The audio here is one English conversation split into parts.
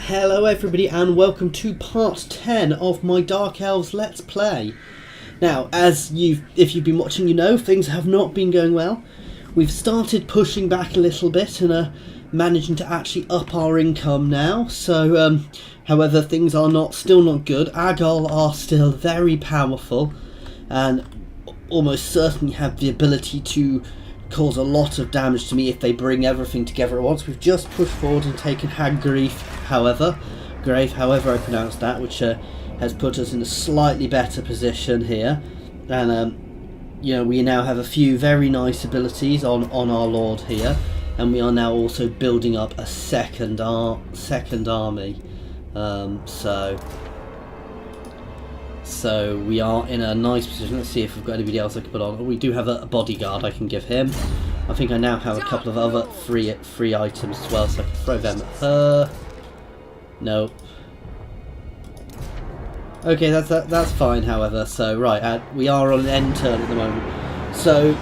Hello everybody and welcome to part 10 of my Dark Elves Let's Play. Now, if you've been watching, you know things have not been going well. We've started pushing back a little bit and managing to actually up our income now. So, however, things are still not good. Agol are still very powerful and almost certainly have the ability to cause a lot of damage to me if they bring everything together at once. We've just pushed forward and taken Grave, however I pronounce that, which has put us in a slightly better position here. And we now have a few very nice abilities on our lord here, and we are now also building up a second army. So we are in a nice position. Let's see if we've got anybody else I can put on. We do have a bodyguard I can give him. I think I now have a couple of other free items as well, so I can throw them at her. Nope. Okay, that's fine. However, so right, we are on an end turn at the moment. So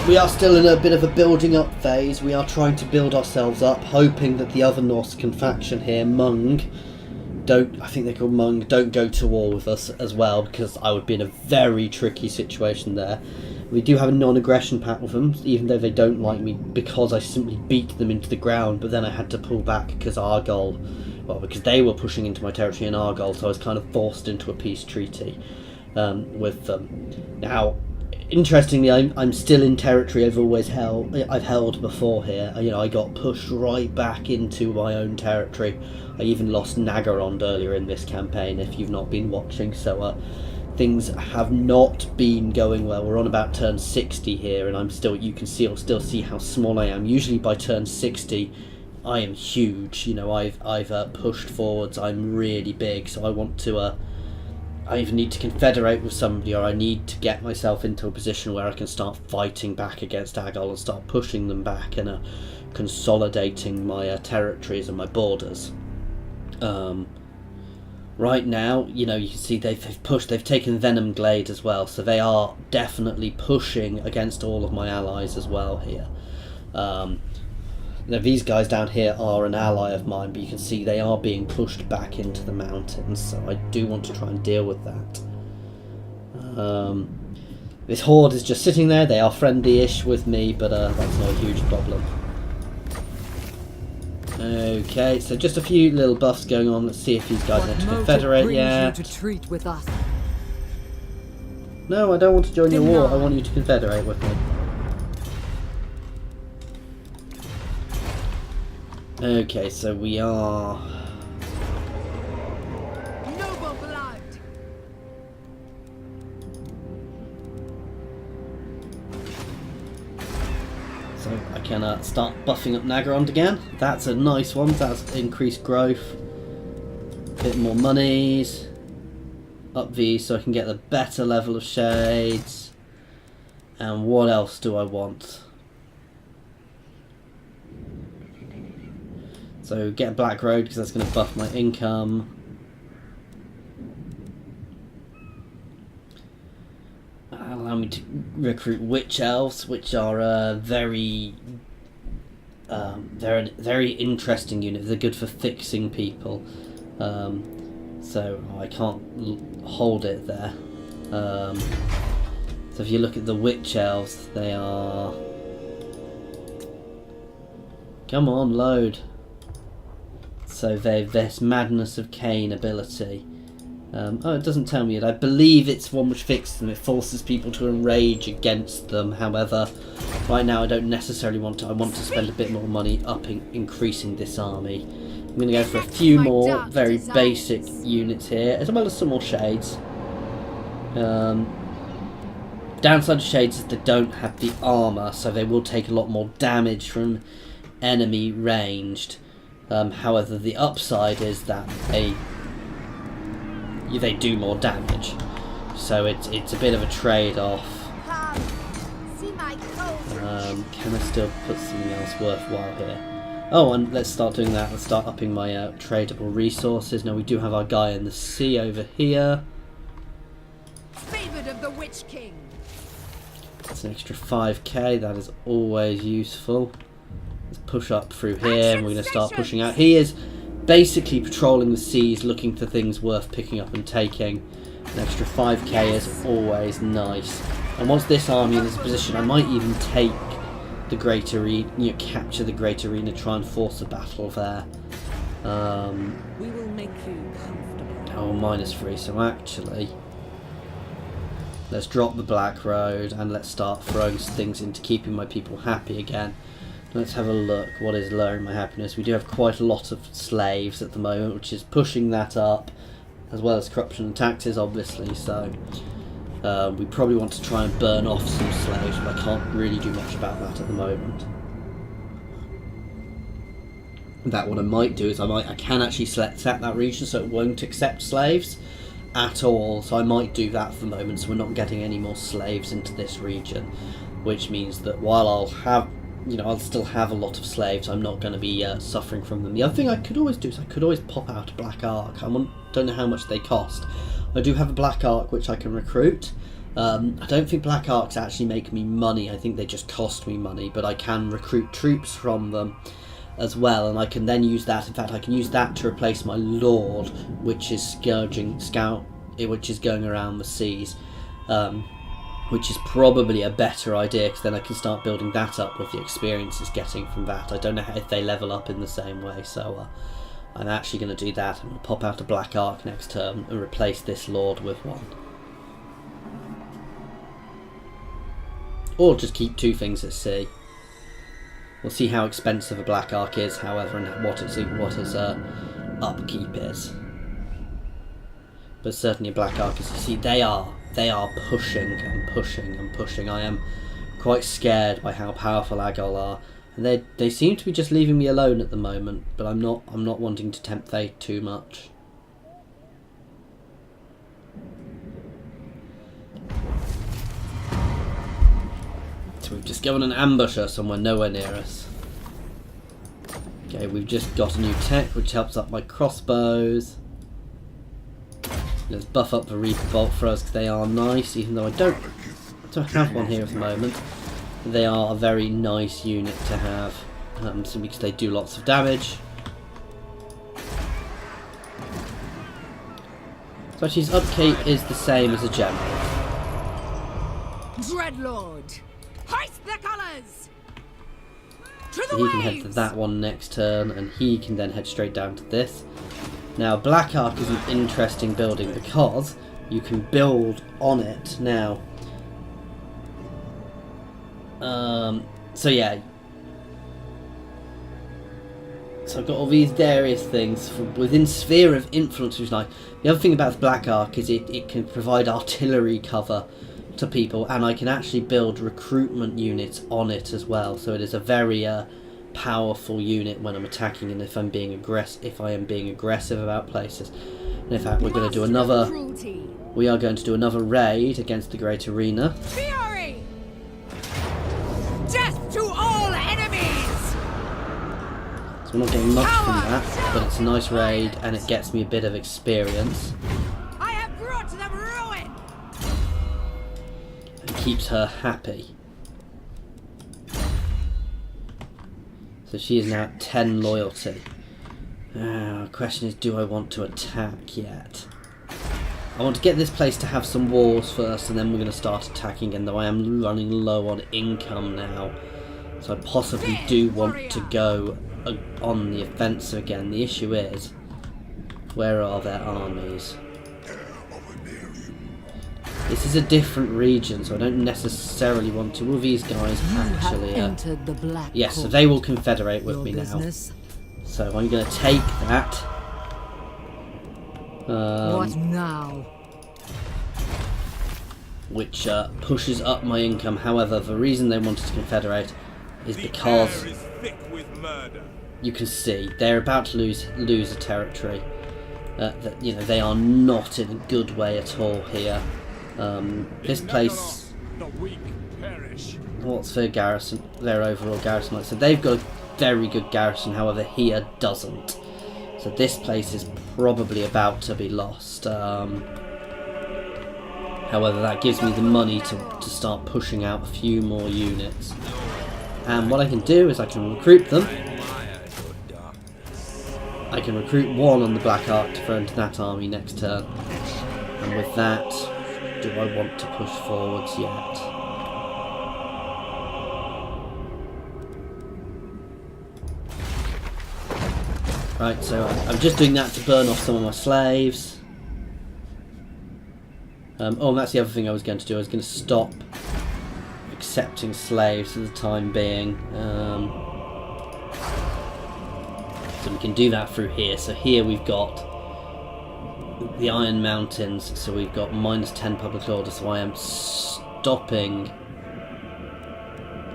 we are still in a bit of a building up phase. We are trying to build ourselves up, hoping that the other Norscan faction here, Mung, I think they're called Mung, don't go to war with us as well, because I would be in a very tricky situation there. We do have a non-aggression pact with them, even though they don't like me, because I simply beat them into the ground, but then I had to pull back because because they were pushing into my territory in Argol, so I was kind of forced into a peace treaty with them. Now, interestingly, I'm still in territory I've held before here. I got pushed right back into my own territory. I even lost Nagorond earlier in this campaign, if you've not been watching, so things have not been going well. We're on about turn 60 here, and you can still see how small I am. Usually by turn 60 I am huge. I've pushed forwards, I'm really big, so I either need to confederate with somebody, or I need to get myself into a position where I can start fighting back against Agol and start pushing them back and consolidating my territories and my borders. Right now, you can see they've taken Venom Glade as well, so they are definitely pushing against all of my allies as well here. Now these guys down here are an ally of mine, but you can see they are being pushed back into the mountains, so I do want to try and deal with that. This horde is just sitting there. They are friendly-ish with me, but that's not a huge problem. Okay, so just a few little buffs going on. Let's see if these guys want to confederate yet. To treat with us? No, I don't want to join your war. I want you to confederate with me. Okay, so we are... Noble blood. So I can start buffing up Nagorond again. That's a nice one. That's increased growth. Bit more monies. Up these so I can get the better level of shades. And what else do I want? So get a Black Road, because that's going to buff my income. Allow me to recruit Witch Elves, which are they're a very interesting unit. They're good for fixing people. So I can't hold it there. So if you look at the Witch Elves, they are... Come on, load. So they've this Madness of Cain ability. Oh, it doesn't tell me it. I believe it's one which fixes them. It forces people to enrage against them. However, right now I don't necessarily want to. I want to spend a bit more money increasing this army. I'm going to go for a few more very basic units here, as well as some more shades. Downside of shades is they don't have the armour, so they will take a lot more damage from enemy ranged. However, the upside is that they do more damage, so it's a bit of a trade-off. Can I still put something else worthwhile here? Oh, and let's start doing that. Let's start upping my tradable resources. Now we do have our guy in the sea over here. Favored of the Witch King. That's an extra 5k. That is always useful. Let's push up through here, and we're going to start pushing out. He is basically patrolling the seas, looking for things worth picking up and taking. An extra 5k is always nice. And once this army is in position, I might even take the Great Arena, capture the Great Arena, try and force a battle there. We will make you comfortable. Oh, -3, so actually, let's drop the Black Road and let's start throwing things into keeping my people happy again. Let's have a look. What is lowering my happiness? We do have quite a lot of slaves at the moment, which is pushing that up, as well as corruption and taxes, obviously. So we probably want to try and burn off some slaves, but I can't really do much about that at the moment. That what I might do is I can actually set that region so it won't accept slaves at all. So I might do that for the moment, so we're not getting any more slaves into this region, which means that while I'll still have a lot of slaves, I'm not going to be suffering from them. The other thing I could always do is I could always pop out a Black Ark. Don't know how much they cost. I do have a Black Ark which I can recruit. I don't think Black Arks actually make me money. I think they just cost me money, but I can recruit troops from them as well, and I can then use that. In fact, I can use that to replace my Lord, which is which is going around the seas. Which is probably a better idea, because then I can start building that up with the experience it's getting from that. I don't know if they level up in the same way, so I'm actually going to do that. I'm going to pop out a Black Ark next turn and replace this Lord with one. Or just keep 2 things at sea. We'll see how expensive a Black Ark is, however, and what its upkeep is. But certainly a Black Ark, as you see, they are pushing and pushing and pushing. I am quite scared by how powerful Agol are, and they seem to be just leaving me alone at the moment. But I'm not wanting to tempt fate too much. So we've just given an ambusher somewhere nowhere near us. Okay, we've just got a new tech which helps up my crossbows. Let's buff up the Reaper Bolt Throwers because they are nice, even though I don't have one here at the moment. They are a very nice unit to have, so because they do lots of damage. So actually his upkeep is the same as a general. Dreadlord, hoist the colours! To So the he can head to waves! that one next turn, and he can then head straight down to this. Now, Black Ark is an interesting building because you can build on it now. So yeah. So I've got all these various things from within sphere of influence, which is nice. The other thing about the Black Ark is it can provide artillery cover to people, and I can actually build recruitment units on it as well. So it is a very powerful unit when I'm attacking, and if I am being aggressive about places. And in fact, we are going to do another raid against the Great Arena. Fury! Death to all enemies! So we're not getting much from that, but it's a nice raid and it gets me a bit of experience. I have brought them ruin! And keeps her happy. So she is now at 10 loyalty. The question is, do I want to attack yet? I want to get this place to have some wars first, and then we're going to start attacking again, though I am running low on income now. So I possibly do want to go on the offensive again. The issue is, where are their armies? This is a different region, so I don't necessarily want to. Will these guys actually... entered the Black yes, so Court. they will confederate with me business? now. So I'm going to take that. What now? Which pushes up my income. However, the reason they wanted to confederate is because you can see they're about to lose a territory. That they are not in a good way at all here. This place, what's their garrison? Their overall garrison, like I said, they've got a very good garrison. However, here doesn't. So this place is probably about to be lost. However, that gives me the money to start pushing out a few more units. And what I can do is I can recruit them. I can recruit 1 on the Black Ark to throw into that army next turn. And with that, do I want to push forwards yet? Right, so I'm just doing that to burn off some of my slaves. Oh, and that's the other thing I was going to do. I was going to stop accepting slaves for the time being. So we can do that through here. So here we've got the Iron Mountains. So we've got -10 public order. So I am stopping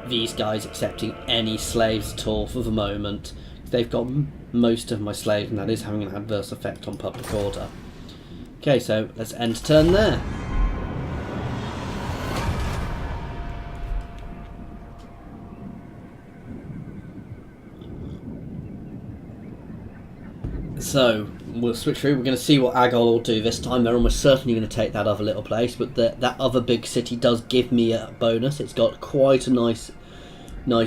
these guys accepting any slaves at all for the moment. They've got most of my slaves, and that is having an adverse effect on public order. Okay, so let's end turn there. So we'll switch through. We're going to see what Agol will do this time. They're almost certainly going to take that other little place, but that other big city does give me a bonus. It's got quite a nice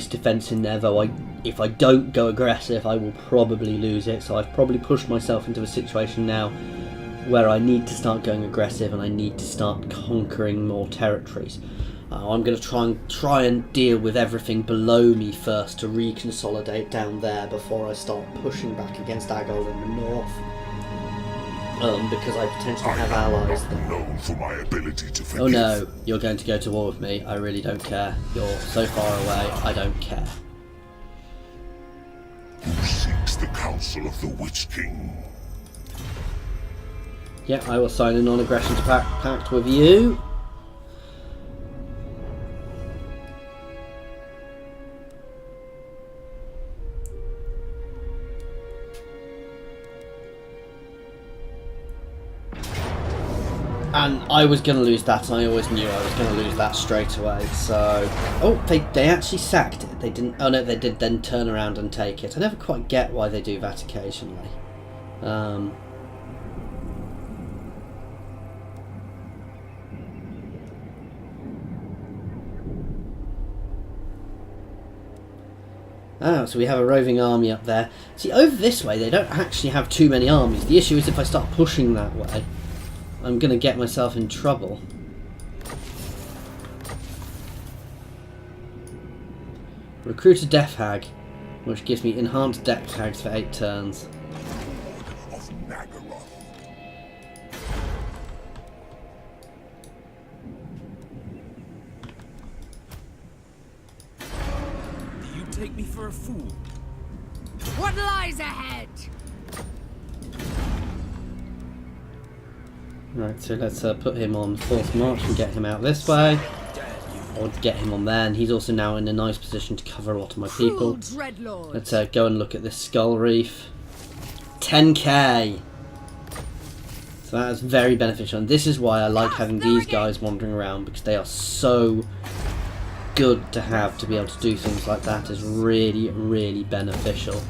defense in there, though if I don't go aggressive I will probably lose it. So I've probably pushed myself into a situation now where I need to start going aggressive and I need to start conquering more territories. I'm going to try and deal with everything below me first to reconsolidate down there before I start pushing back against Agol in the north. Because I potentially have allies there. Known for my ability to forgive. Oh no, you're going to go to war with me. I really don't care. You're so far away, I don't care. Who seeks the counsel of the Witch King? Yeah, I will sign a non-aggression pact with you. And I was going to lose that, and I always knew I was going to lose that straight away, so... Oh, they actually sacked it. They didn't... Oh no, they did then turn around and take it. I never quite get why they do that occasionally. Oh, so we have a roving army up there. See, over this way, they don't actually have too many armies. The issue is if I start pushing that way, I'm going to get myself in trouble. Recruit a Death Hag, which gives me enhanced Death Hags for 8 turns. Of Nagaroth. Do you take me for a fool? What lies ahead? Right, so let's put him on forced march and get him out this way. Or get him on there, and he's also now in a nice position to cover a lot of my people. Let's go and look at this Skull Reef. 10k! So that is very beneficial, and this is why I like having these guys wandering around, because they are so good to have. To be able to do things like that is really, really beneficial.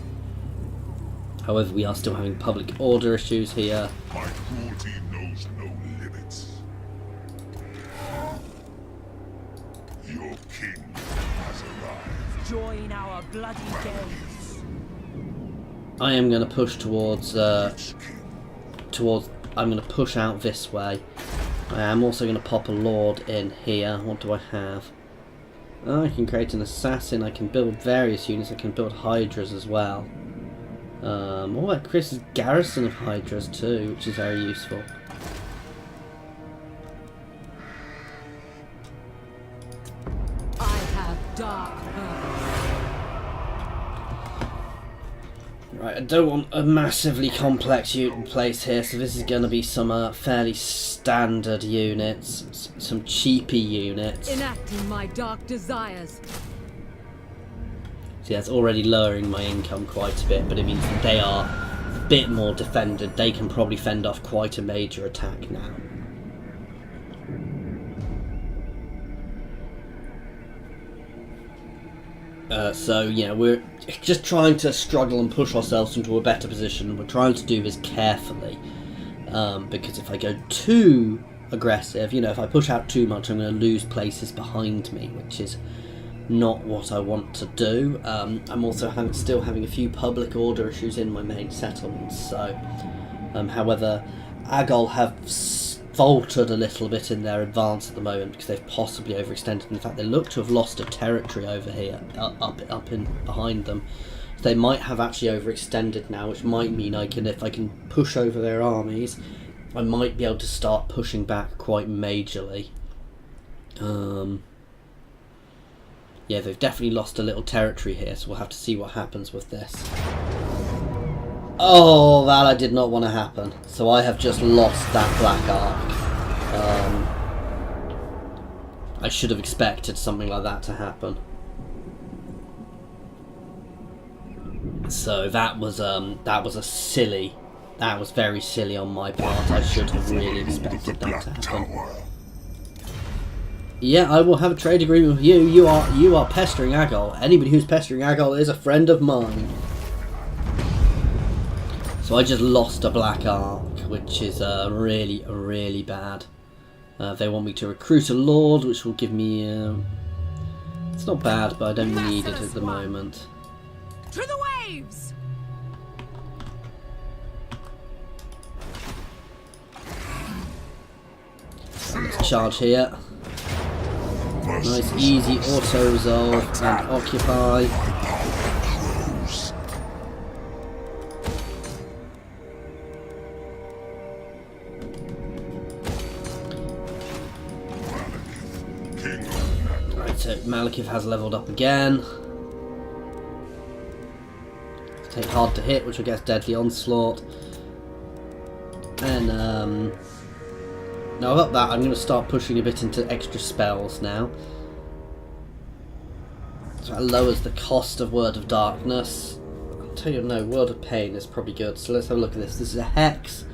However, we are still having public order issues here. My cruelty knows no limits. Your king has arrived. Join our bloody games. I am going to push towards, I'm going to push out this way. I am also going to pop a lord in here. What do I have? Oh, I can create an assassin. I can build various units. I can build hydras as well. What about Chris's garrison of hydras too, which is very useful. I have dark purpose. Right, I don't want a massively complex unit place here, so this is going to be some fairly standard units, some cheapy units. Enacting my dark desires. See, that's already lowering my income quite a bit, but it means that they are a bit more defended. They can probably fend off quite a major attack now. So, yeah, we're just trying to struggle and push ourselves into a better position. We're trying to do this carefully, because if I go too aggressive, you know, if I push out too much, I'm going to lose places behind me, which is not what I want to do. I'm also still having a few public order issues in my main settlements, so however, Agol have faltered a little bit in their advance at the moment because they've possibly overextended. In fact, they look to have lost a territory over here, up in behind them. So they might have actually overextended now, which might mean if I can push over their armies, I might be able to start pushing back quite majorly. Yeah, they've definitely lost a little territory here, so we'll have to see what happens with this. Oh, that I did not want to happen. So I have just lost that Black Ark. I should have expected something like that to happen. So that was very silly on my part. I should have really expected that to happen. Yeah, I will have a trade agreement with you. You are pestering Agol. Anybody who's pestering Agol is a friend of mine. So I just lost a Black Ark, which is really bad. They want me to recruit a lord, which will give me... it's not bad, but I don't need it at the moment. To the waves! Let's charge here. Nice, easy auto-resolve and occupy. Right, so Malekith has leveled up again. Take hard to hit, which will get deadly onslaught. And now I've got that, I'm going to start pushing a bit into extra spells now. So that lowers the cost of Word of Darkness. I'll tell you, no, Word of Pain is probably good. So let's have a look at this. This is a Hex.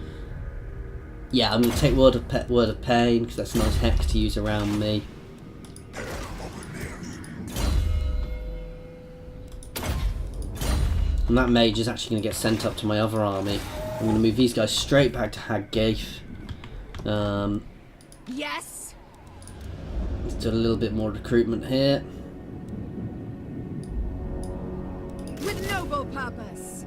Yeah, I'm going to take Word of Pain, because that's a nice Hex to use around me. And that mage is actually going to get sent up to my other army. I'm going to move these guys straight back to Haggaith. Yes. Let's do a little bit more recruitment here. With noble purpose.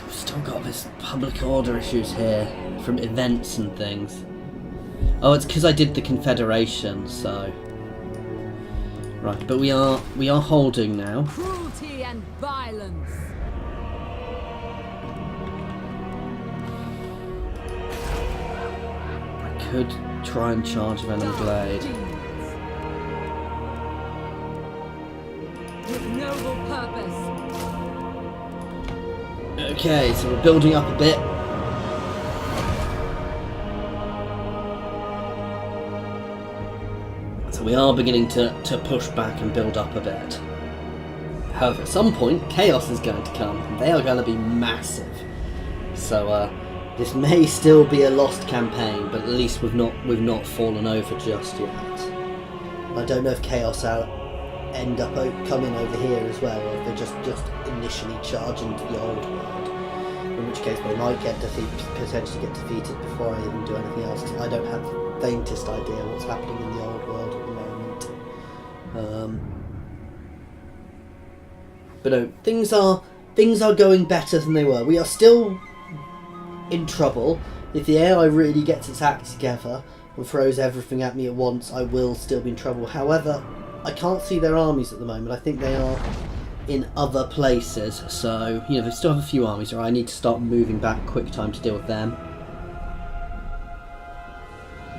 We've still got this public order issues here from events and things. Oh, it's because I did the Confederation, so... Right, but we are holding now. Cruelty and violence. I could try and charge Venom Blade. With noble purpose. Okay, so we're building up a bit. So we are beginning to push back and build up a bit. However, at some point, Chaos is going to come, and they are going to be massive. So this may still be a lost campaign, but at least we've not fallen over just yet. I don't know if Chaos end up coming over here as well, or if they just initially charge into the old world. In which case they might potentially get defeated before I even do anything else. I don't have the faintest idea what's happening in the old world at the moment. But no, things are going better than they were. We are still in trouble. If the AI really gets its act together and throws everything at me at once, I will still be in trouble. However, I can't see their armies at the moment. I think they are in other places, so they still have a few armies, or I need to start moving back quick time to deal with them.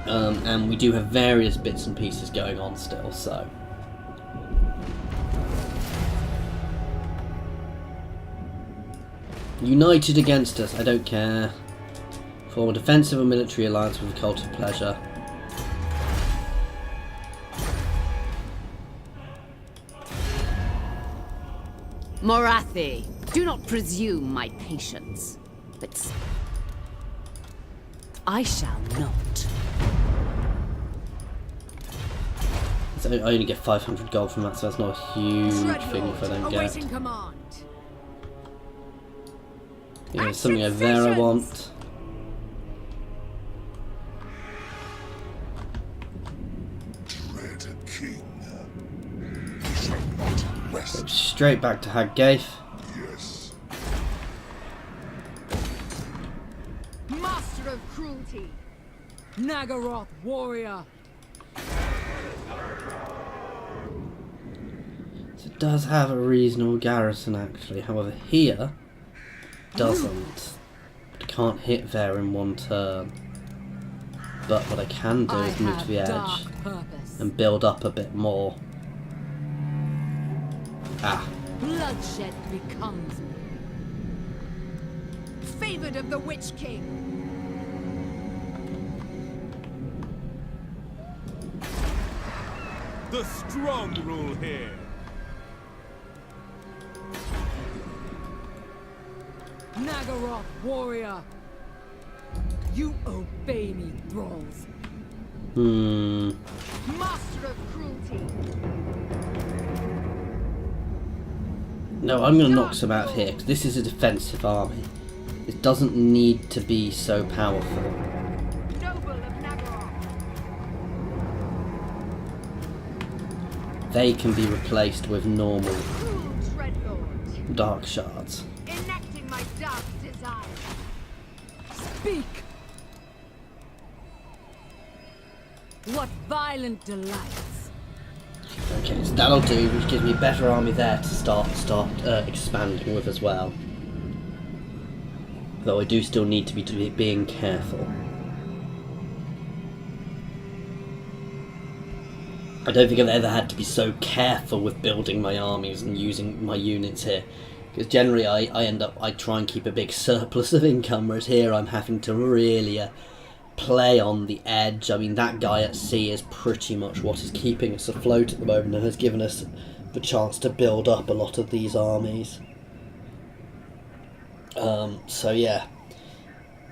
And we do have various bits and pieces going on still, so united against us, I don't care. Form a defensive and military alliance with the Cult of Pleasure. Morathi, do not presume my patience, but I shall not. So I only get 500 gold from that, so that's not a huge thing if I don't get. Awaiting command. Yeah, there's something over there I want. Dread king. He shall not rest. Straight back to Haggaith. Yes. Master of cruelty. Nagaroth warrior. So it does have a reasonable garrison actually. However, here doesn't. I can't hit there in one turn. But what I can do I is move to have the edge dark purpose. and build up a bit more. Ah, Bloodshed becomes me. Favored of the Witch King. The strong rule here. Nagaroth warrior. You obey me, thralls. Master of cruelty. no, I'm going to knock some out of here because this is a defensive army. It doesn't need to be so powerful. Noble of Nagaroth. They can be replaced with normal Cruel Dreadlord. dark shards. Enacting my dark desire. Speak! What violent delights! Okay, so that'll do, which gives me a better army there to start expanding with as well. Though I do still need to be being careful. I don't think I've ever had to be so careful with building my armies and using my units here. Because generally I try and keep a big surplus of income, whereas here I'm having to really play on the edge. I mean, that guy at sea is pretty much what is keeping us afloat at the moment and has given us the chance to build up a lot of these armies. So yeah,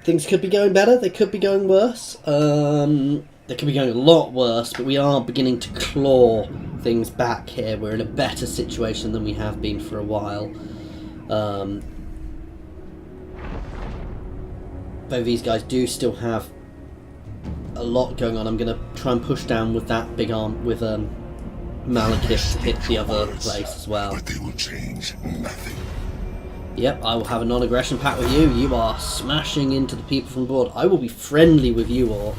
things could be going better, they could be going worse. They could be going a lot worse, but we are beginning to claw things back here. We're in a better situation than we have been for a while. Though these guys do still have a lot going on. I'm going to try and push down with that big arm, with Malekith to hit the other place as well. But they will change nothing. Yep, I will have a non-aggression pact with you. You are smashing into the people from board. I will be friendly with you, orcs.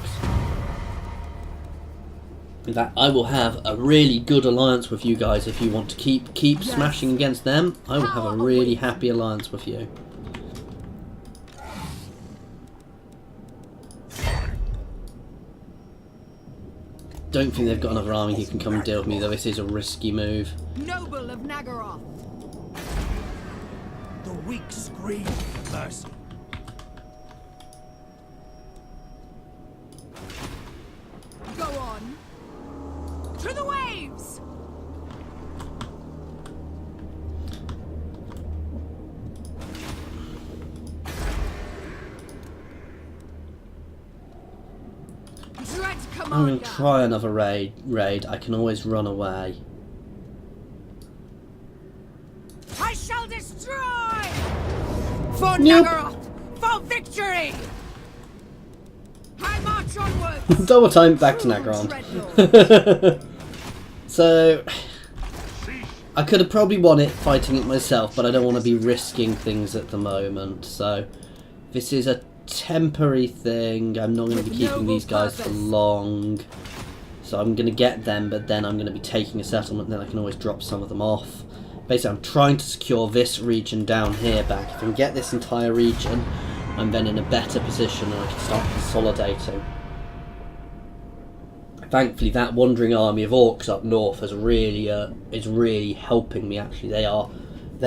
In fact, I will have a really good alliance with you guys if you want to keep smashing against them. I will have a really happy alliance with you. Don't think they've got another army who can come and deal with me, though this is a risky move. Noble of Nagaroth. The weak scream for mercy. Go on. To the waves! Dread I'm commander. going to try another raid. I can always run away. I shall destroy! For Nope. Nagaroth! For victory! I march onwards! Double time back to Nagaroth. So, I could have probably won it fighting it myself, but I don't want to be risking things at the moment. So, this is a temporary thing. I'm not going to be keeping these guys for long. So I'm going to get them, but then I'm going to be taking a settlement, and then I can always drop some of them off. Basically, I'm trying to secure this region down here back. If I can get this entire region, I'm then in a better position and I can start consolidating. Thankfully, that wandering army of orcs up north has really is really helping me. Actually, they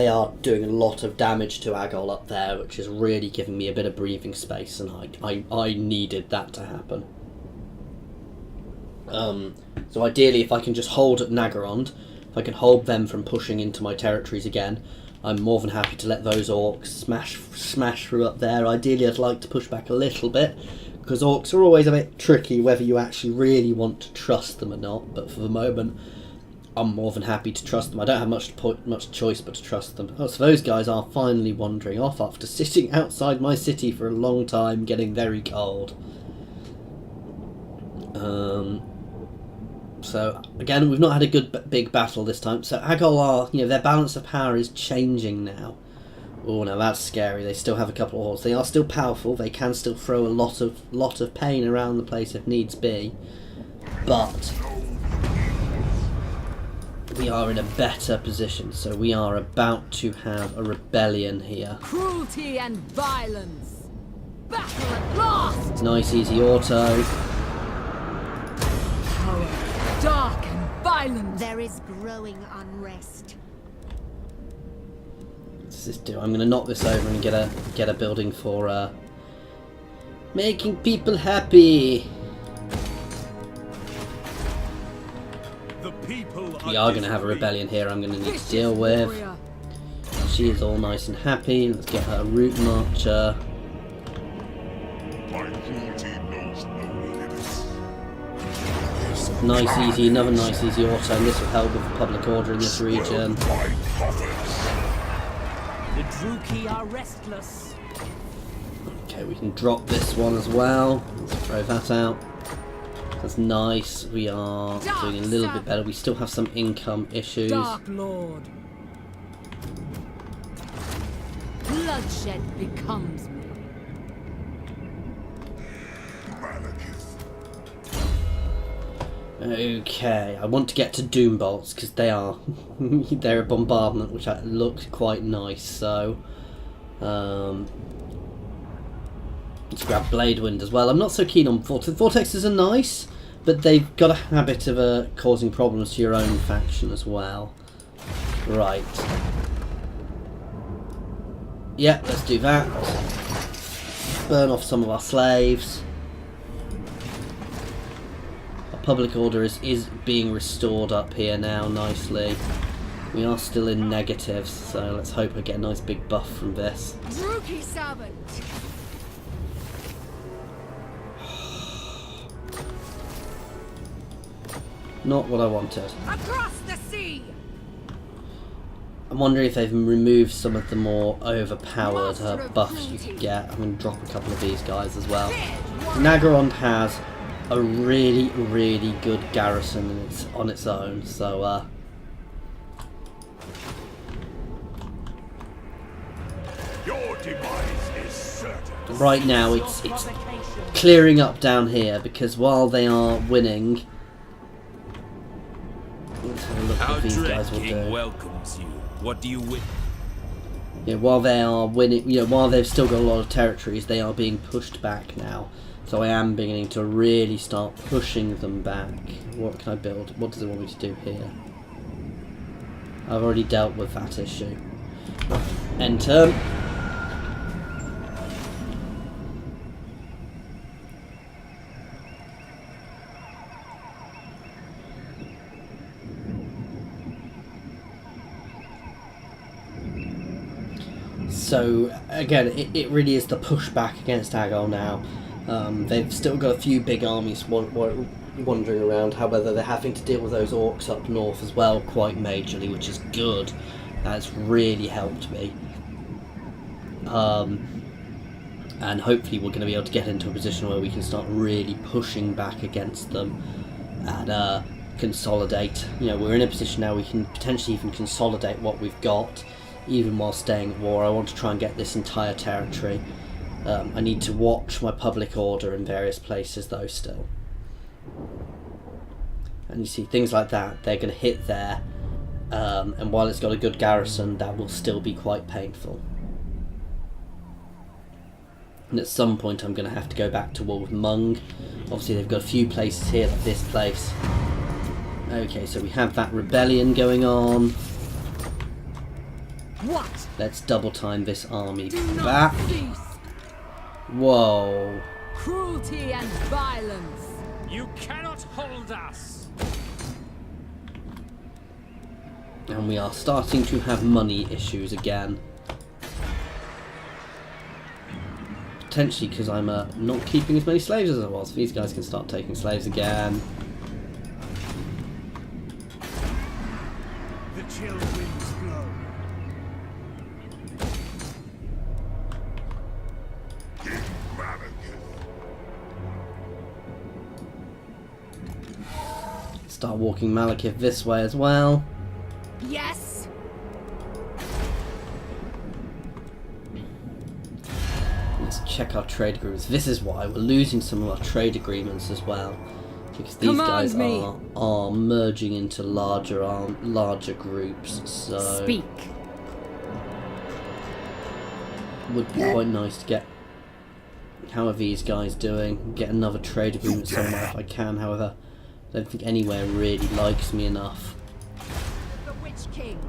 are doing a lot of damage to Agol up there, which is really giving me a bit of breathing space, and I needed that to happen. So ideally, if I can just hold at Nagarond, if I can hold them from pushing into my territories again, I'm more than happy to let those orcs smash through up there. Ideally, I'd like to push back a little bit, because orcs are always a bit tricky whether you actually really want to trust them or not, but for the moment I'm more than happy to trust them. I don't have much choice but to trust them. Oh, so those guys are finally wandering off after sitting outside my city for a long time, getting very cold. So again, we've not had a good big battle this time. So Agol are, their balance of power is changing now. Oh, now that's scary. They still have a couple of hordes. They are still powerful. They can still throw a lot of pain around the place if needs be. But we are in a better position. So we are about to have a rebellion here. Cruelty and violence. Battle at last. Nice easy auto. Power, dark and violent. There is growing unrest. What does this do? I'm going to knock this over and get a building for making people happy. The people We are going to have a rebellion here I'm going to need to deal with. Warrior. She is all nice and happy. Let's get her a root marcher. My cruelty knows no limits. Nice easy, another nice easy auto, and this will help with the public order in this region. My prophets. The Druki are restless. Okay, we can drop this one as well. Let's throw that out. That's nice. We are doing a little bit better. We still have some income issues. Dark Lord. Bloodshed becomes me. Malekith. Okay, I want to get to Doom Bolts because they're a bombardment which looks quite nice. So let's grab Blade Wind as well. I'm not so keen on Vortex. Vortexes are nice, but they've got a habit of causing problems to your own faction as well. Right. Yeah, let's do that. Burn off some of our slaves. Our public order is being restored up here now nicely. We are still in negatives, so let's hope we get a nice big buff from this. Druki servant. Not what I wanted. Across the sea. I'm wondering if they've removed some of the more overpowered buffs you could get. I'm going to drop a couple of these guys as well. Naggarond has a really, really good garrison on its own, so Your demise is certain. right now it's clearing up down here because while they are winning, let's have a look Our what these dread guys will king do. welcomes you. What do you wish? Yeah, while they are winning, while they've still got a lot of territories, they are being pushed back now. So I am beginning to really start pushing them back. What can I build? What does it want me to do here? I've already dealt with that issue. End turn. So again, it really is the pushback against Agol now. They've still got a few big armies wandering around. However, they're having to deal with those orcs up north as well quite majorly, which is good. That's really helped me. And hopefully we're going to be able to get into a position where we can start really pushing back against them and consolidate. We're in a position now we can potentially even consolidate what we've got, even while staying at war. I want to try and get this entire territory. I need to watch my public order in various places though still. And you see things like that, they're going to hit there, and while it's got a good garrison, that will still be quite painful. And at some point I'm going to have to go back to war with Mung. Obviously they've got a few places here, like this place. Okay, so we have that rebellion going on. What? Let's double time this army Do not back. cease. Whoa. Cruelty and violence. You cannot hold us. And we are starting to have money issues again. Potentially because I'm not keeping as many slaves as I was. These guys can start taking slaves again. Till winds blow. King Malekith. Start walking Malekith this way as well. Yes. Let's check our trade agreements. This is why we're losing some of our trade agreements as well, because these guys Command me. are merging into larger groups. So Speak. would be quite nice to get. How are these guys doing? Get another trade agreement somewhere if I can. However, I don't think anywhere really likes me enough. The Witch King.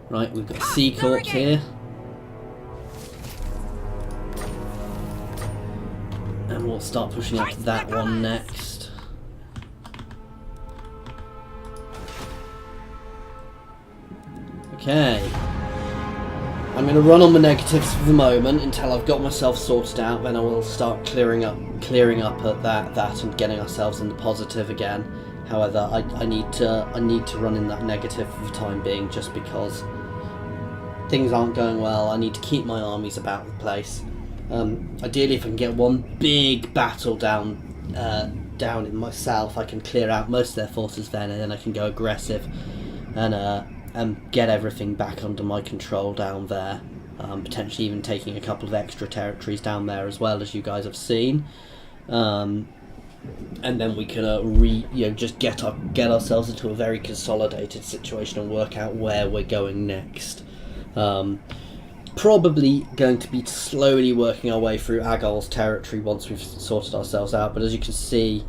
Right, we've got Sea Corps here. And we'll start pushing up to that one next. Okay. I'm going to run on the negatives for the moment until I've got myself sorted out. Then I will start clearing up at that and getting ourselves in the positive again. However, I need to run in that negative for the time being, just because things aren't going well. I need to keep my armies about the place. Ideally, if I can get one big battle down in my south, I can clear out most of their forces then, and then I can go aggressive and get everything back under my control down there. Potentially even taking a couple of extra territories down there as well, as you guys have seen. And then we can just get ourselves into a very consolidated situation and work out where we're going next. Probably going to be slowly working our way through Agol's territory once we've sorted ourselves out, but as you can see,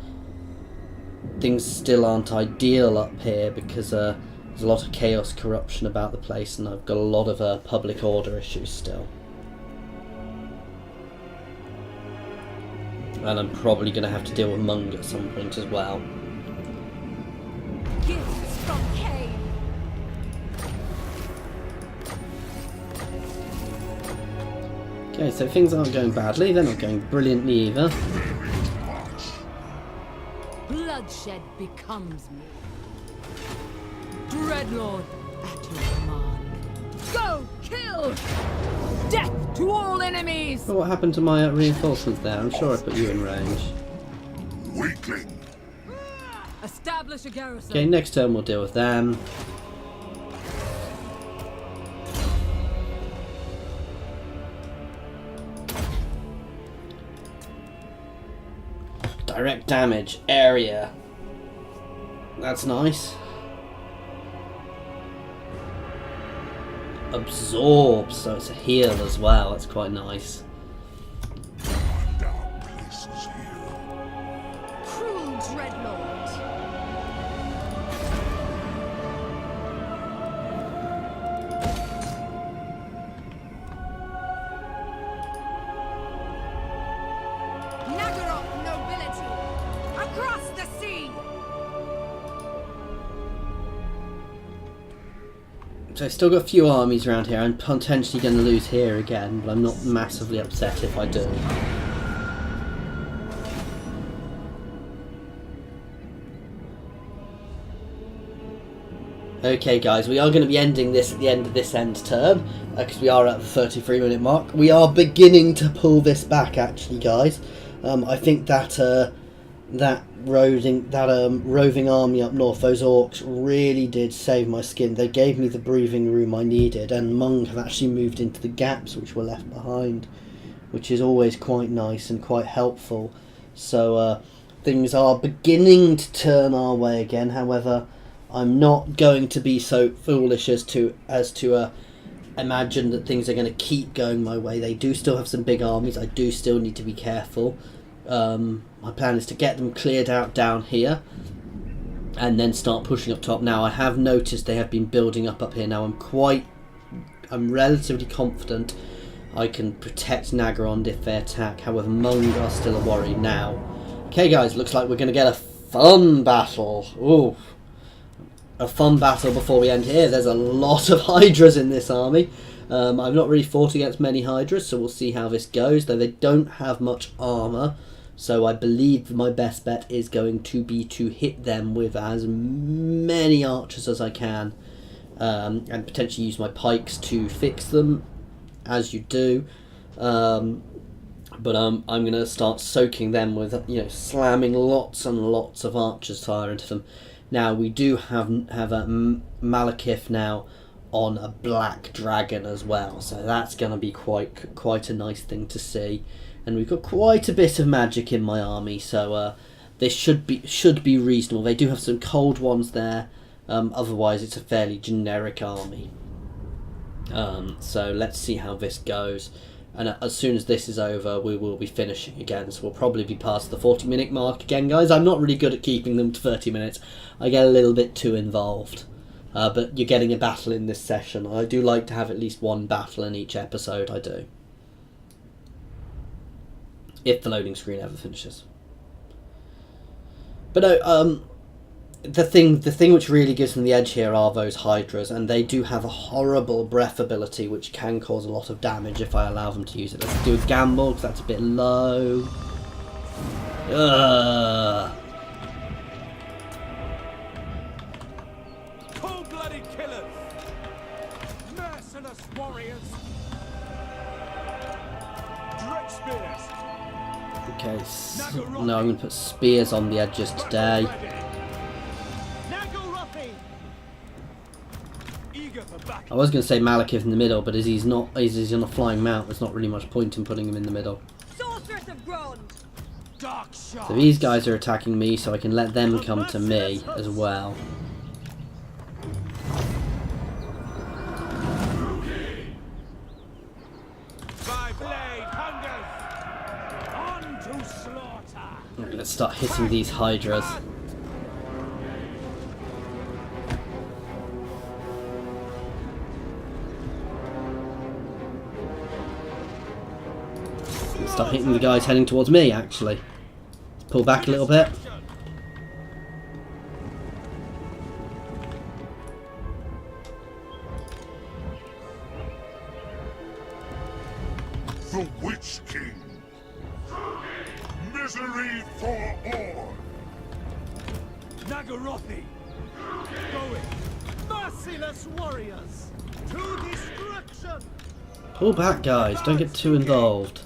things still aren't ideal up here because there's a lot of chaos, corruption about the place, and I've got a lot of public order issues still. And I'm probably going to have to deal with Mung at some point as well. Gifts from Cain. Okay, so things aren't going badly, they're not going brilliantly either. Bloodshed becomes me. Dreadlord, at your command. Go kill! Death to all enemies! But what happened to my reinforcements there? I'm sure I put you in range. Weakling. Establish a garrison. Okay, next turn we'll deal with them. Direct damage area. That's nice. Absorb, so it's a heal as well. That's quite nice. Dark places here. Cruel Dreadlord. Naggaroth nobility. Across the sea. So I've still got a few armies around here. I'm potentially going to lose here again, but I'm not massively upset if I do. Okay guys, we are going to be ending this at the end of this end turn, because we are at the 33-minute mark. We are beginning to pull this back actually, guys. I think that roving army up north, those orcs, really did save my skin. They gave me the breathing room I needed, and Mung have actually moved into the gaps which were left behind, which is always quite nice and quite helpful. So things are beginning to turn our way again. However, I'm not going to be so foolish as to imagine that things are going to keep going my way. They do still have some big armies. I do still need to be careful. My plan is to get them cleared out down here and then start pushing up top. Now I have noticed they have been building up here. Now I'm relatively confident I can protect Naggarond if they attack. However, Mung are still a worry now. Okay guys, looks like we're going to get a fun battle. Ooh, a fun battle before we end here. There's a lot of Hydras in this army. I've not really fought against many Hydras, so we'll see how this goes, though they don't have much armour. So I believe my best bet is going to be to hit them with as many archers as I can, and potentially use my pikes to fix them, as you do. But I'm going to start soaking them with, slamming lots and lots of archers fire into them. Now we do have a Malekith now on a black dragon as well, so that's going to be quite a nice thing to see. And we've got quite a bit of magic in my army, so this should be reasonable. They do have some cold ones there, otherwise it's a fairly generic army. So let's see how this goes. And as soon as this is over, we will be finishing again. So we'll probably be past the 40-minute mark again, guys. I'm not really good at keeping them to 30 minutes. I get a little bit too involved. But you're getting a battle in this session. I do like to have at least one battle in each episode, I do. If the loading screen ever finishes. But no, the thing which really gives them the edge here are those Hydras, and they do have a horrible breath ability which can cause a lot of damage if I allow them to use it. Let's do a gamble because that's a bit low. Cold-blooded killers! Merciless warriors! Direct spears! Okay, no, I'm going to put spears on the edges today. I was going to say Malekith in the middle, but as he's on a flying mount, there's not really much point in putting him in the middle. So these guys are attacking me, so I can let them come to me as well. I'm going to start hitting these Hydras. Start hitting the guys heading towards me, actually. Let's pull back a little bit. The Witch King. Misery for all. Nagarothi! Going! Merciless warriors! To destruction! Pull back, guys. Don't get too involved.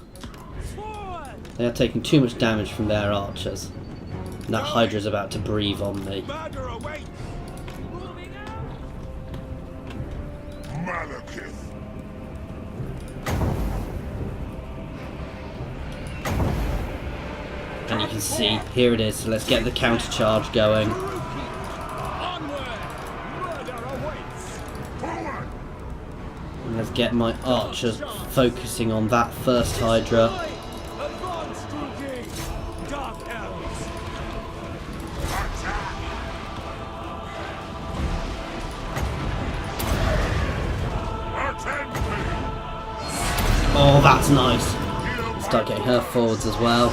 They are taking too much damage from their archers. And that Hydra's about to breathe on me. Malekith. And you can see, here it is. So let's get the counter charge going. And let's get my archers focusing on that first Hydra. Oh, that's nice. Start getting her forwards as well.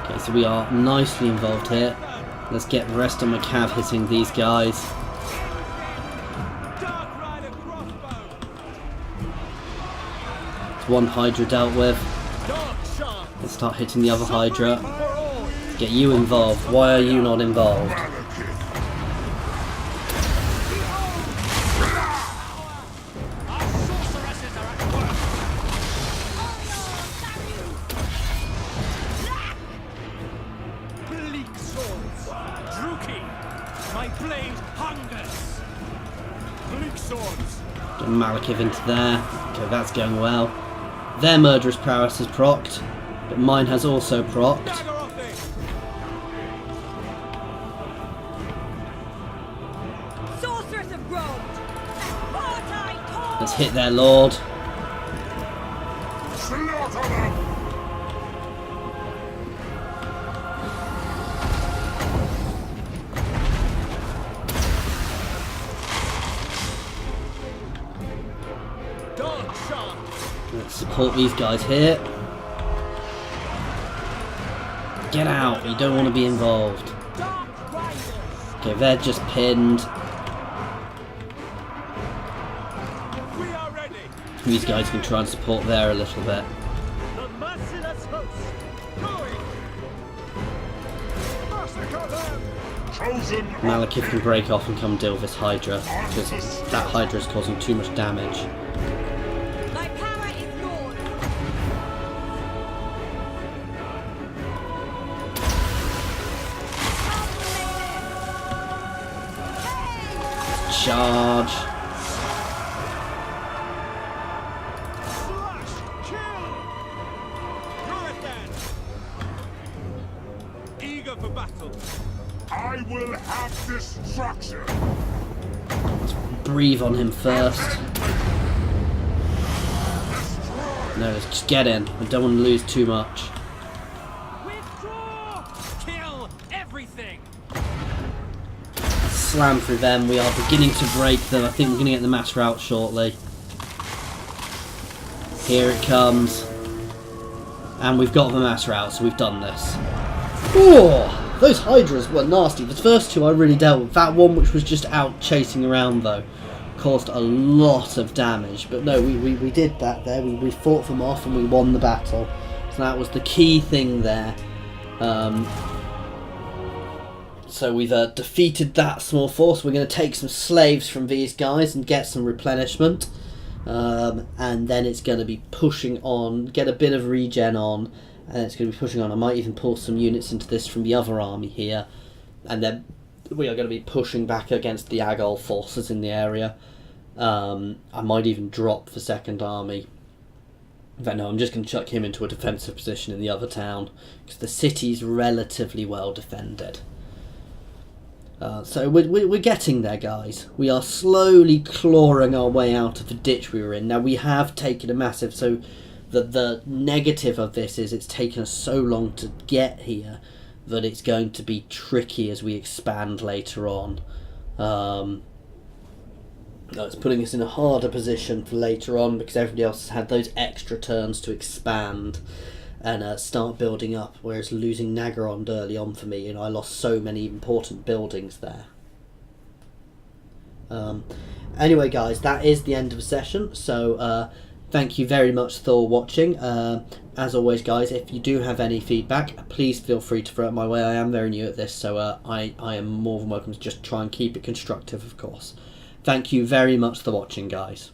Okay, so we are nicely involved here. Let's get the rest of my cav hitting these guys. It's one Hydra dealt with. Let's start hitting the other Hydra. Get you involved. Why are you not involved? Bleak swords! Druki! My blade hungers! Bleak swords! Get Malekith into there. Okay, that's going well. Their murderous prowess is procced, but mine has also procced. Let's hit their lord. Slaughter them. Let's support these guys here. Get out, you don't want to be involved. Okay, they're just pinned. These guys can try and support there a little bit. The merciless host. Going. Massacre them. Chosen Malekith can break off and come deal with this Hydra, because that Hydra is causing too much damage. My power is yours. Charge. Slash. Kill. Durathan. Eager for battle. I will have destruction. Breathe on him first. No, let's just get in. I don't want to lose too much. Withdraw. Kill everything. Slam through them. We are beginning to break them. I think we're going to get the master out shortly. Here it comes. And we've got the master out, so we've done this. Oh, those Hydras were nasty. The first two I really dealt with. That one, which was just out chasing around, though, caused a lot of damage. But no, we did that there. We fought them off and we won the battle. So that was the key thing there. So we've defeated that small force. We're going to take some slaves from these guys and get some replenishment. And then it's going to be pushing on, get a bit of regen on, and it's going to be pushing on. I might even pull some units into this from the other army here. And then we are going to be pushing back against the Agol forces in the area. I might even drop the second army. In fact, no, I'm just going to chuck him into a defensive position in the other town, because the city's relatively well defended. So we're getting there, guys. We are slowly clawing our way out of the ditch we were in. Now, we have taken a massive... So the negative of this is it's taken us so long to get here that it's going to be tricky as we expand later on. It's putting us in a harder position for later on, because everybody else has had those extra turns to expand and start building up, whereas losing Nagorond early on for me, I lost so many important buildings there. Anyway, guys, that is the end of the session, so thank you very much for watching. As always, guys, if you do have any feedback, please feel free to throw it my way. I am very new at this, so I am more than welcome to just try and keep it constructive, of course. Thank you very much for watching, guys.